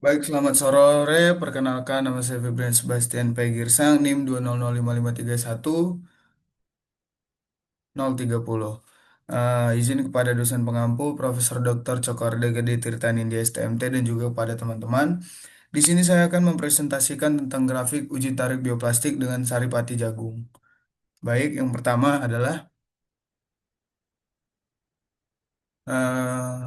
Baik, selamat sore. Perkenalkan, nama saya Febrian Sebastian Pegirsang, NIM 2005531-030. Izin kepada dosen pengampu, Profesor Dr. Cokorda Gede Tirta Nindya STMT, dan juga kepada teman-teman. Di sini saya akan mempresentasikan tentang grafik uji tarik bioplastik dengan Saripati Jagung. Baik, yang pertama adalah eh,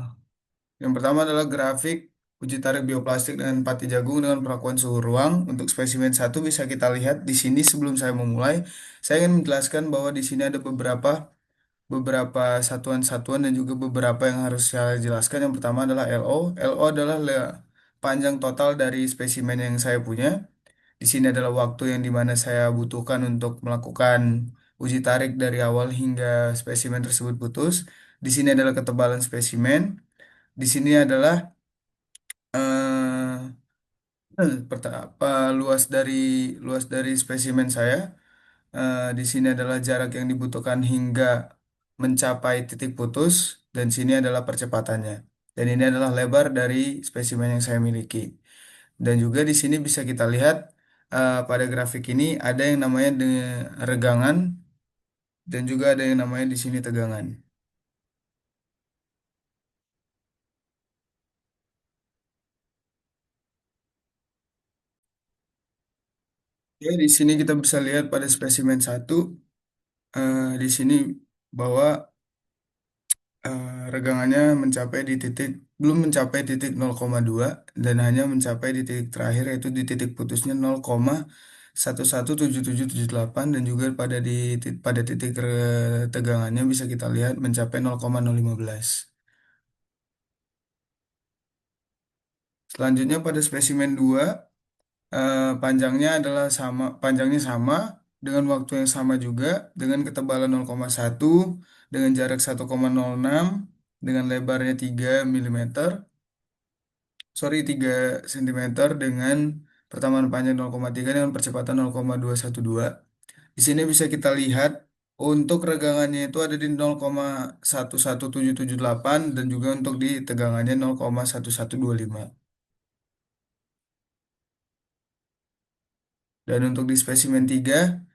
grafik uji tarik bioplastik dengan pati jagung dengan perlakuan suhu ruang. Untuk spesimen satu bisa kita lihat di sini sebelum saya memulai, saya ingin menjelaskan bahwa di sini ada beberapa satuan-satuan dan juga beberapa yang harus saya jelaskan. Yang pertama adalah LO. LO adalah panjang total dari spesimen yang saya punya. Di sini adalah waktu yang dimana saya butuhkan untuk melakukan uji tarik dari awal hingga spesimen tersebut putus. Di sini adalah ketebalan spesimen. Di sini adalah eh, luas dari spesimen saya. Di sini adalah jarak yang dibutuhkan hingga mencapai titik putus, dan sini adalah percepatannya. Dan ini adalah lebar dari spesimen yang saya miliki. Dan juga di sini bisa kita lihat pada grafik ini ada yang namanya regangan dan juga ada yang namanya di sini tegangan. Ya, di sini kita bisa lihat pada spesimen satu di sini bahwa regangannya mencapai di titik belum mencapai titik 0,2 dan hanya mencapai di titik terakhir yaitu di titik putusnya 0,117778, dan juga pada titik tegangannya bisa kita lihat mencapai 0,015. Selanjutnya pada spesimen 2, panjangnya sama dengan waktu yang sama juga dengan ketebalan 0,1 dengan jarak 1,06 dengan lebarnya 3 milimeter, 3 sentimeter dengan pertambahan panjang 0,3 dengan percepatan 0,212. Di sini bisa kita lihat untuk regangannya itu ada di 0,11778 dan juga untuk di tegangannya 0,1125. Dan untuk di spesimen 3,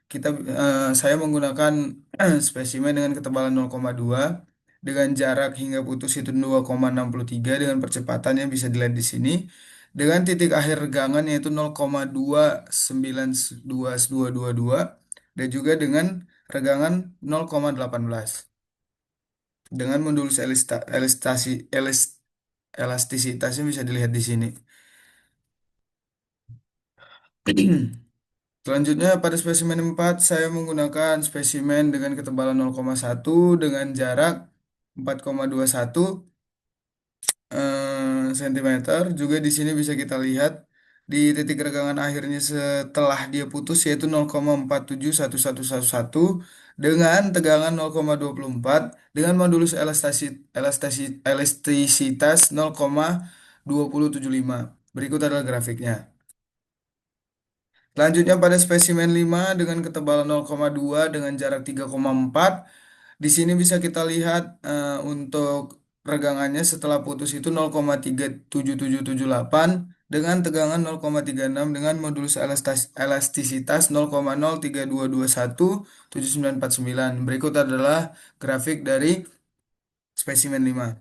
saya menggunakan spesimen dengan ketebalan 0,2 dengan jarak hingga putus itu 2,63 dengan percepatan yang bisa dilihat di sini. Dengan titik akhir regangan yaitu 0,29222 dan juga dengan regangan 0,18 dengan modulus elastisitasnya bisa dilihat di sini. Selanjutnya pada spesimen 4 saya menggunakan spesimen dengan ketebalan 0,1 dengan jarak 4,21 sentimeter. Juga di sini bisa kita lihat di titik regangan akhirnya setelah dia putus yaitu 0,471111 dengan tegangan 0,24 dengan modulus elastisitas 0,2075. Berikut adalah grafiknya. Selanjutnya pada spesimen 5 dengan ketebalan 0,2 dengan jarak 3,4. Di sini bisa kita lihat untuk regangannya setelah putus itu 0,37778 dengan tegangan 0,36 dengan modulus elastisitas 0,032217949. Berikut adalah grafik dari spesimen 5.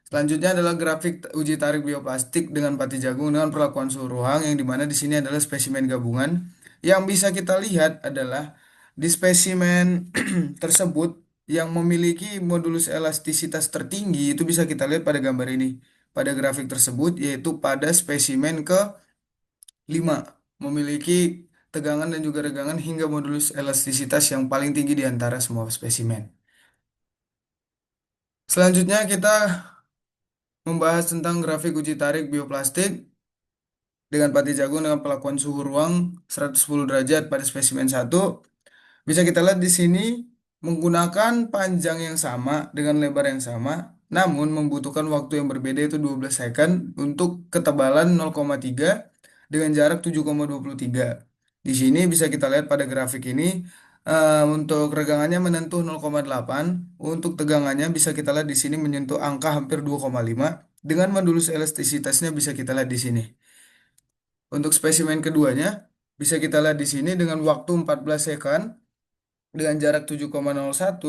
Selanjutnya adalah grafik uji tarik bioplastik dengan pati jagung dengan perlakuan suhu ruang, yang dimana di sini adalah spesimen gabungan. Yang bisa kita lihat adalah di spesimen tersebut yang memiliki modulus elastisitas tertinggi itu bisa kita lihat pada gambar ini, pada grafik tersebut, yaitu pada spesimen ke-5 memiliki tegangan dan juga regangan hingga modulus elastisitas yang paling tinggi di antara semua spesimen. Selanjutnya kita membahas tentang grafik uji tarik bioplastik dengan pati jagung dengan perlakuan suhu ruang 110 derajat pada spesimen satu. Bisa kita lihat di sini menggunakan panjang yang sama dengan lebar yang sama, namun membutuhkan waktu yang berbeda yaitu 12 second untuk ketebalan 0,3 dengan jarak 7,23. Di sini bisa kita lihat pada grafik ini untuk regangannya menyentuh 0,8, untuk tegangannya bisa kita lihat di sini menyentuh angka hampir 2,5. dengan modulus elastisitasnya bisa kita lihat di sini. Untuk spesimen keduanya bisa kita lihat di sini dengan waktu 14 second dengan jarak 7,01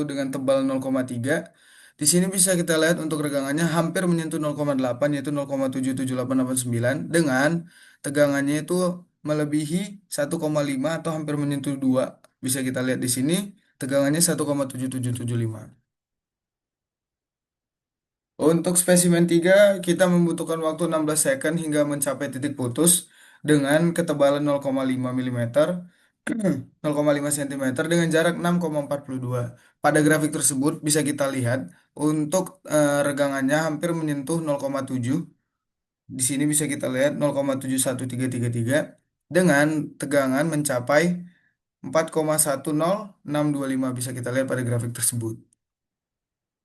dengan tebal 0,3. Di sini bisa kita lihat untuk regangannya hampir menyentuh 0,8 yaitu 0,77889 dengan tegangannya itu melebihi 1,5 atau hampir menyentuh 2. Bisa kita lihat di sini tegangannya 1,7775. Untuk spesimen 3, kita membutuhkan waktu 16 second hingga mencapai titik putus dengan ketebalan 0,5 mm, 0,5 cm dengan jarak 6,42. Pada grafik tersebut bisa kita lihat untuk regangannya hampir menyentuh 0,7. Di sini bisa kita lihat 0,71333 dengan tegangan mencapai 4,100625 bisa kita lihat pada grafik tersebut.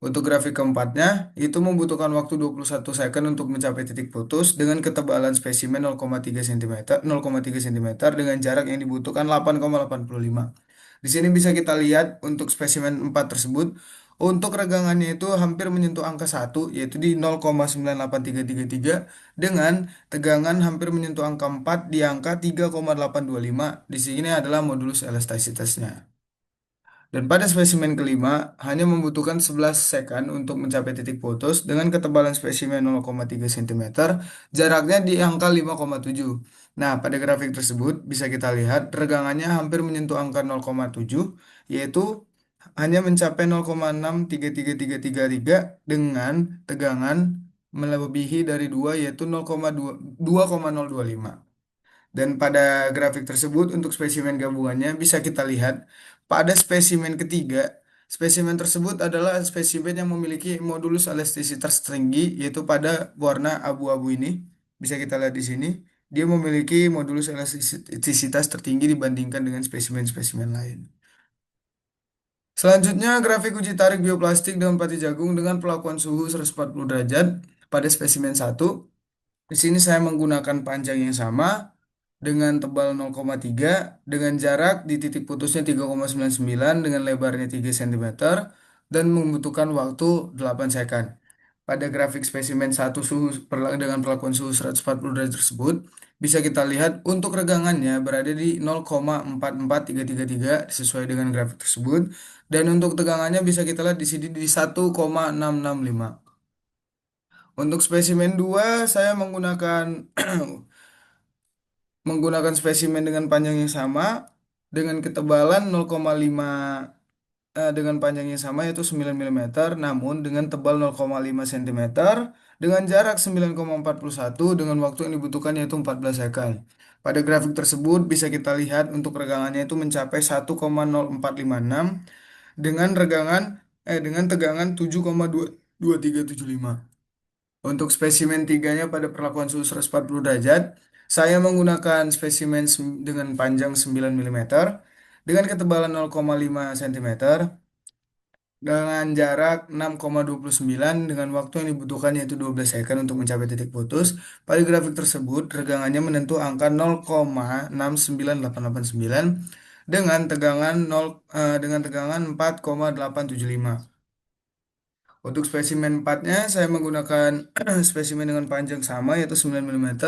Untuk grafik keempatnya, itu membutuhkan waktu 21 second untuk mencapai titik putus dengan ketebalan spesimen 0,3 cm, 0,3 cm dengan jarak yang dibutuhkan 8,85. Di sini bisa kita lihat untuk spesimen 4 tersebut, untuk regangannya itu hampir menyentuh angka 1, yaitu di 0,98333 dengan tegangan hampir menyentuh angka 4 di angka 3,825. Di sini adalah modulus elastisitasnya. Dan pada spesimen kelima, hanya membutuhkan 11 second untuk mencapai titik putus dengan ketebalan spesimen 0,3 cm, jaraknya di angka 5,7. Nah, pada grafik tersebut bisa kita lihat regangannya hampir menyentuh angka 0,7, yaitu hanya mencapai 0,63333 dengan tegangan melebihi dari 2 yaitu 2,025. Dan pada grafik tersebut untuk spesimen gabungannya bisa kita lihat pada spesimen ketiga, spesimen tersebut adalah spesimen yang memiliki modulus elastisitas tertinggi yaitu pada warna abu-abu ini. Bisa kita lihat di sini, dia memiliki modulus elastisitas tertinggi dibandingkan dengan spesimen-spesimen lain. Selanjutnya, grafik uji tarik bioplastik daun pati jagung dengan pelakuan suhu 140 derajat pada spesimen satu. Di sini saya menggunakan panjang yang sama dengan tebal 0,3 dengan jarak di titik putusnya 3,99 dengan lebarnya 3 cm dan membutuhkan waktu 8 second. Pada grafik spesimen satu dengan perlakuan suhu 140 derajat tersebut bisa kita lihat untuk regangannya berada di 0,44333 sesuai dengan grafik tersebut dan untuk tegangannya bisa kita lihat di sini di 1,665. Untuk spesimen 2 saya menggunakan spesimen dengan panjang yang sama dengan ketebalan 0,5 dengan panjang yang sama yaitu 9 mm namun dengan tebal 0,5 cm dengan jarak 9,41 dengan waktu yang dibutuhkan yaitu 14 second. Pada grafik tersebut bisa kita lihat untuk regangannya itu mencapai 1,0456 dengan dengan tegangan 7,2375. Untuk spesimen tiganya pada perlakuan suhu 140 derajat, saya menggunakan spesimen dengan panjang 9 mm, dengan ketebalan 0,5 cm, dengan jarak 6,29 dengan waktu yang dibutuhkan yaitu 12 second untuk mencapai titik putus. Pada grafik tersebut, regangannya menentu angka 0,69889 dengan tegangan 4,875. Untuk spesimen 4-nya saya menggunakan spesimen dengan panjang sama yaitu 9 mm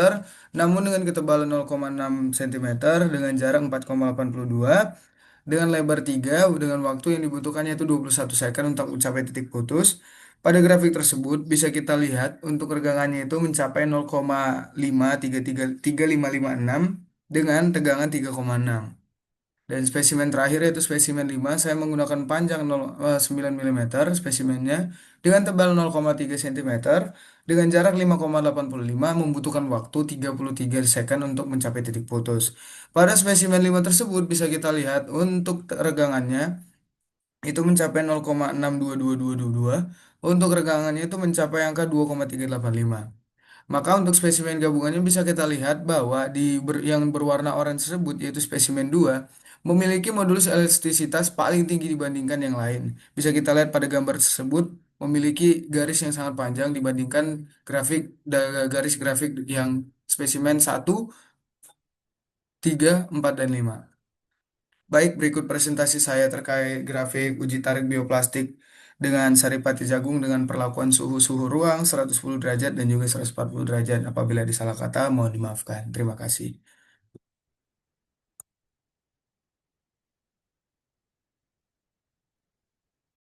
namun dengan ketebalan 0,6 cm dengan jarak 4,82 dengan lebar 3 dengan waktu yang dibutuhkan yaitu 21 second untuk mencapai titik putus. Pada grafik tersebut bisa kita lihat untuk regangannya itu mencapai 0,5333556 dengan tegangan 3,6. Dan spesimen terakhir yaitu spesimen 5, saya menggunakan panjang 9 mm spesimennya dengan tebal 0,3 cm dengan jarak 5,85 membutuhkan waktu 33 second untuk mencapai titik putus. Pada spesimen 5 tersebut bisa kita lihat untuk regangannya itu mencapai 0,62222. Untuk regangannya itu mencapai angka 2,385. Maka untuk spesimen gabungannya bisa kita lihat bahwa yang berwarna oranye tersebut yaitu spesimen 2 memiliki modulus elastisitas paling tinggi dibandingkan yang lain. Bisa kita lihat pada gambar tersebut memiliki garis yang sangat panjang dibandingkan garis grafik yang spesimen satu, 3, 4, dan 5. Baik, berikut presentasi saya terkait grafik uji tarik bioplastik dengan Saripati Jagung dengan perlakuan suhu-suhu ruang 110 derajat dan juga 140 derajat. Apabila disalah kata, mohon dimaafkan. Terima kasih.